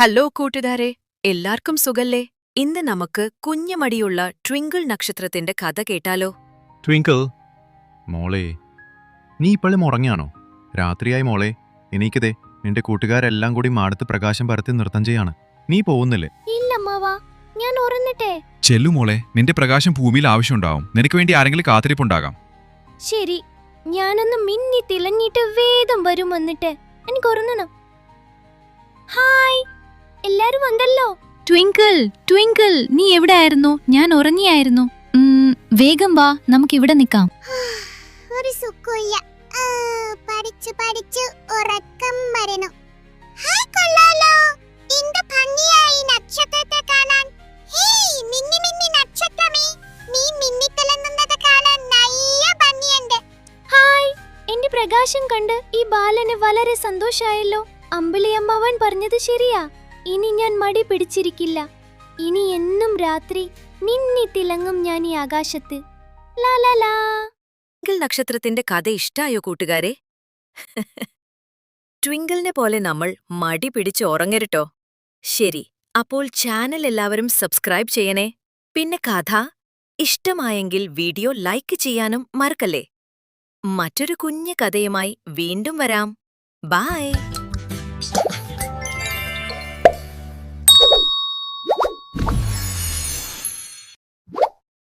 Hello കൂട്ടുകാരെ, എല്ലാവർക്കും സുഖല്ലേ? ഇന്ന് നമുക്ക് കുഞ്ഞുമടിയുള്ള ട്വിങ്കിൾ നക്ഷത്രത്തിന്റെ കഥ കേട്ടാലോ? ട്വിങ്കിൾ മോളെ, നീ ഇപ്പോഴും ഉറങ്ങിയാണോ? രാത്രിയായി മോളെ, എണീക്കതേ. നിന്റെ കൂട്ടുകാരെല്ലാം കൂടി മാടത്ത് പ്രകാശം പരത്തി നൃത്തം ചെയ്യാണ്. നീ പോകുന്നില്ലേ? ഇല്ലമ്മാവാ, ഞാൻ ഉറങ്ങട്ടെ. ചെല്ലു മോളെ, നിന്റെ പ്രകാശം ഭൂമിയിൽ ആവശ്യമുണ്ടാവും. നിനക്ക് വേണ്ടി ആരെങ്കിലും കാത്തിരിപ്പുണ്ടാകാം. ശരി, ഞാനൊന്ന് മിന്നി തിളങ്ങിയിട്ട് വേഗം വരും. വന്നിട്ട് എനിക്ക് ഉറങ്ങണം. ഹായ്, എല്ലാരും വന്നല്ലോ. ട്വിങ്കിൾ ട്വിങ്കിൾ, നീ എവിടെ ആയിരുന്നു? ഞാൻ ഉറങ്ങിയായിരുന്നു. വേഗം വാ, നമുക്കിവിടെ നിൽക്കാം. ഒരു സുഖമില്ല, പഠിച്ചു പഠിച്ചു ഉറക്കം വരണു. ഹായ്, കൊള്ളാലോ, എന്ത് ഭംഗിയായി നക്ഷത്രത്തെ കാണാൻ. ഹേയ് മിന്നി മിന്നി നക്ഷത്രമേ, നീ മിന്നിത്തിളങ്ങുന്നത് കാണാൻ നല്ല ഭംഗിയുണ്ട്. ഹായ്, എന്റെ പ്രകാശം കണ്ട് ഈ ബാലന് വളരെ സന്തോഷായല്ലോ. അമ്പിളിയമ്മാവൻ പറഞ്ഞത് ശരിയാ. ഇനി ഞാൻ മടി പിടിച്ചിരിക്കില്ല. ഇനി എന്നും രാത്രി മിന്നി തിളങ്ങും ഞാൻ ഈ ആകാശത്ത്. ലാലാ. ട്വിങ്കിൾ നക്ഷത്രത്തിന്റെ കഥ ഇഷ്ടായോ കൂട്ടുകാരെ? ട്വിങ്കിളിനെ പോലെ നമ്മൾ മടി പിടിച്ച് ഉറങ്ങരുട്ടോ. ശരി, അപ്പോൾ ചാനൽ എല്ലാവരും സബ്സ്ക്രൈബ് ചെയ്യണേ. പിന്നെ കഥ ഇഷ്ടമായെങ്കിൽ വീഡിയോ ലൈക്ക് ചെയ്യാനും മറക്കല്ലേ. മറ്റൊരു കുഞ്ഞു കഥയുമായി വീണ്ടും വരാം. ബൈ.